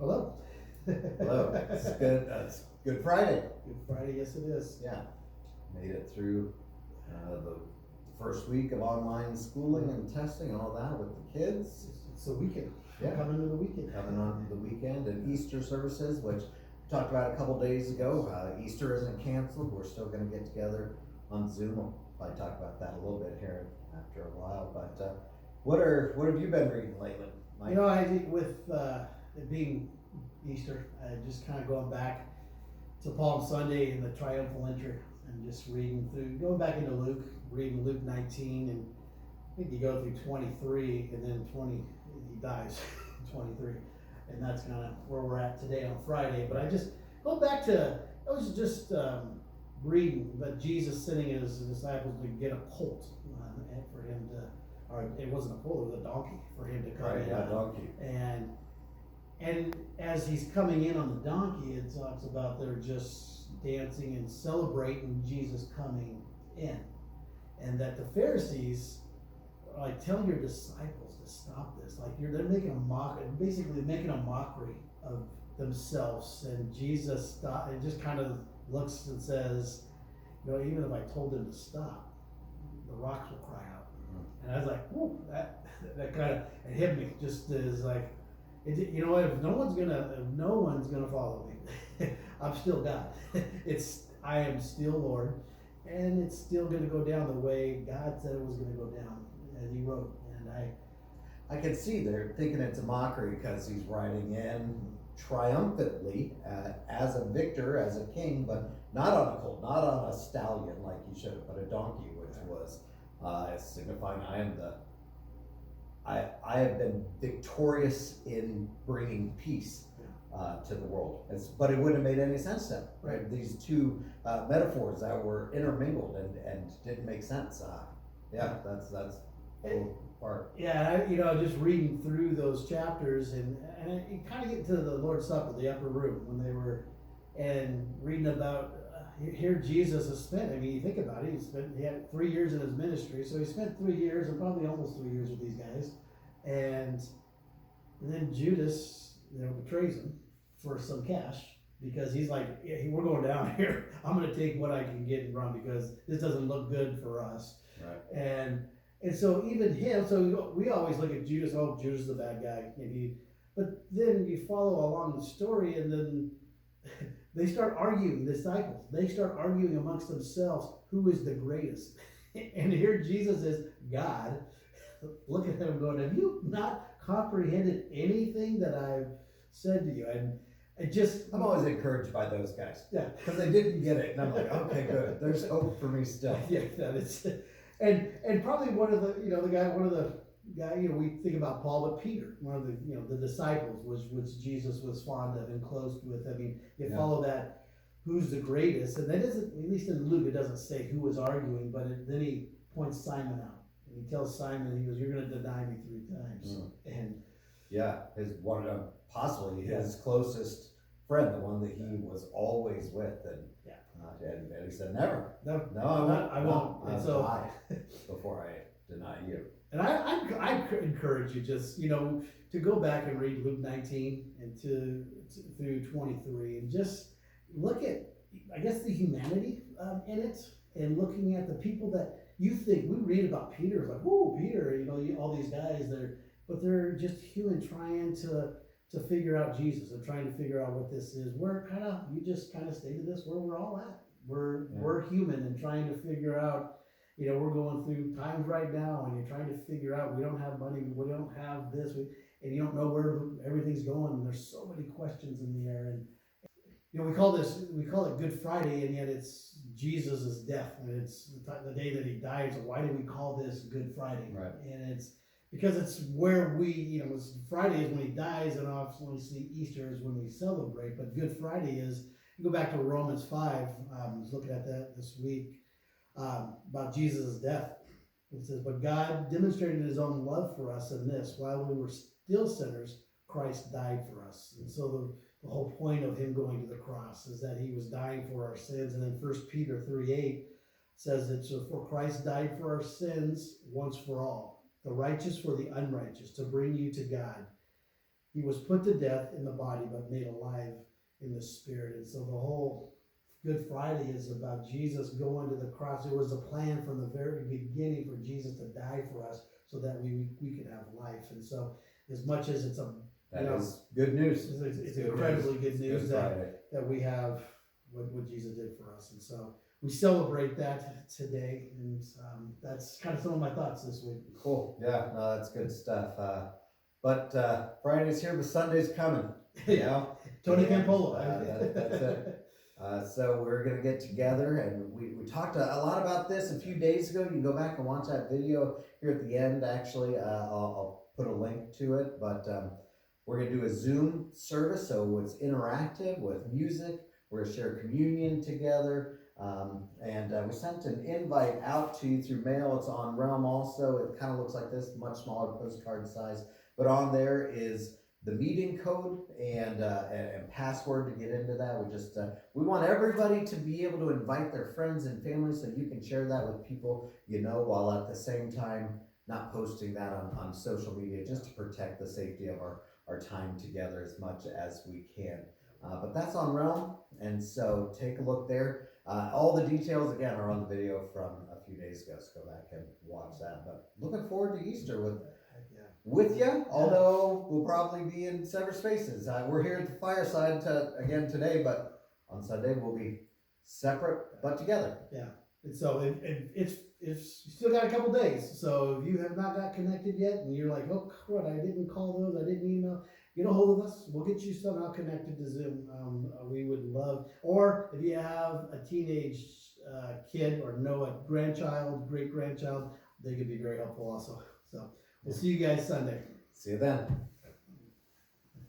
Hello. Hello. It's good. It's Good Friday. Good Friday, yes it is. Yeah, made it through the first week of online schooling and testing and all that with the kids. It's the weekend. Yeah. Coming to the weekend. Coming on the weekend and Easter services, which we talked about a couple days ago. Easter isn't canceled. We're still going to get together on Zoom. We'll probably talk about that a little bit here after a while. But what have you been reading lately, Mike? You know, I think with it being Easter, just kind of going back to Palm Sunday and the triumphal entry, and just reading through, going back into Luke, reading Luke 19, and I think you go through 23, and then 20, he dies in 23, and that's kind of where we're at today on Friday. But I just go back to, I was just reading that Jesus sending his disciples to get a colt for him to, or it wasn't a colt, it was a donkey for him to come Right, in. yeah, donkey. And as he's coming in on the donkey, it talks about they're just dancing and celebrating Jesus coming in. And that the Pharisees are like, tell your disciples to stop this. Like they're making basically making a mockery of themselves. And Jesus and just kind of looks and says, you know, even if I told them to stop, the rocks will cry out. Mm-hmm. And I was like, whoa, that kind of, it hit me just as like, you know what? If no one's gonna follow me, I'm still God. I am still Lord, and it's still gonna go down the way God said it was gonna go down, as He wrote. And I can see they're thinking it's a mockery because he's riding in triumphantly as a victor, as a king, but not on a colt, not on a stallion like he should have, but a donkey, which was signifying I have been victorious in bringing peace to the world. But it wouldn't have made any sense then, right? These two metaphors that were intermingled and didn't make sense. That's the cool part. Yeah, just reading through those chapters and you kind of get to the Lord's Supper, the upper room, when they were, and reading about here Jesus has spent, I mean, you think about it, he had 3 years in his ministry, so he spent 3 years, or probably almost 3 years with these guys, and then Judas, betrays him for some cash, because he's like, we're going down here, I'm going to take what I can get and run, because this doesn't look good for us. Right. And so even him, so we always look at Judas, oh, Judas is the bad guy, but then you follow along the story, and then they start arguing, the disciples. They start arguing amongst themselves who is the greatest. And here Jesus is God. Look at them going, have you not comprehended anything that I've said to you? And I'm always encouraged by those guys. Yeah. Because they didn't get it. And I'm like, okay, good. There's hope for me still. Yeah, and probably one of the guy, we think about Paul, but Peter, one of the disciples, which Jesus was fond of and close with. I mean, follow that, who's the greatest, and that isn't, at least in Luke, it doesn't say who was arguing, but then he points Simon out, and he tells Simon, he goes, you're going to deny me 3 times. And possibly his closest friend, the one that he was always with, and he said, never. No, I won't. I'll die before I deny you. And I encourage you just, to go back and read Luke 19 and through 23 and just look at, I guess, the humanity in it, and looking at the people that you think, we read about Peter, like, whoa, Peter, all these guys, but they're just human trying to figure out Jesus and trying to figure out what this is. You just kind of stated this, where we're all at. We're human and trying to figure out, we're going through times right now, and you're trying to figure out, we don't have money, we don't have this, and you don't know where everything's going, and there's so many questions in the air. And we call it Good Friday, and yet it's Jesus' death, and it's the day that he died. So why do we call this Good Friday? Right. And it's because it's where Friday is when he dies, and obviously Easter is when we celebrate. But Good Friday is, you go back to Romans 5, I was looking at that this week, about Jesus' death. It says, but God demonstrated his own love for us in this: while we were still sinners, Christ died for us. And so the whole point of him going to the cross is that he was dying for our sins. And then 1 Peter 3:8 says that, so for Christ died for our sins once for all, the righteous for the unrighteous, to bring you to God. he was put to death in the body, but made alive in the spirit. And so the whole Good Friday is about Jesus going to the cross. It was a plan from the very beginning for Jesus to die for us so that we could have life. And so as much as it's That is good news. it's incredibly good news Friday. that we have what Jesus did for us. And so we celebrate that today. And that's kind of some of my thoughts this week. Cool. Yeah, no, that's good stuff. But Friday's here, but Sunday's coming. You know? Tony Campolo. That's it. So we're going to get together, and we talked a lot about this a few days ago. You can go back and watch that video here at the end, actually. I'll put a link to it, but we're going to do a Zoom service, so it's interactive with music. We're going to share communion together, and we sent an invite out to you through mail. It's on Realm also. It kind of looks like this, much smaller postcard size, but on there is the meeting code and password to get into that. We want everybody to be able to invite their friends and family so you can share that with people you know, while at the same time not posting that on social media, just to protect the safety of our time together as much as we can. But that's on Realm, and so take a look there. All the details again are on the video from a few days ago, so go back and watch that. But looking forward to Easter with you, although we'll probably be in separate spaces. We're here at the fireside again today, but on Sunday we'll be separate but together. Yeah, and so it's you still got a couple days. So if you have not got connected yet, and you're like, oh crud, I didn't call those, I didn't email, get a hold of us. We'll get you somehow connected to Zoom. We would love, or if you have a teenage kid or know a grandchild, great grandchild, they could be very helpful also. So we'll see you guys Sunday. See you then.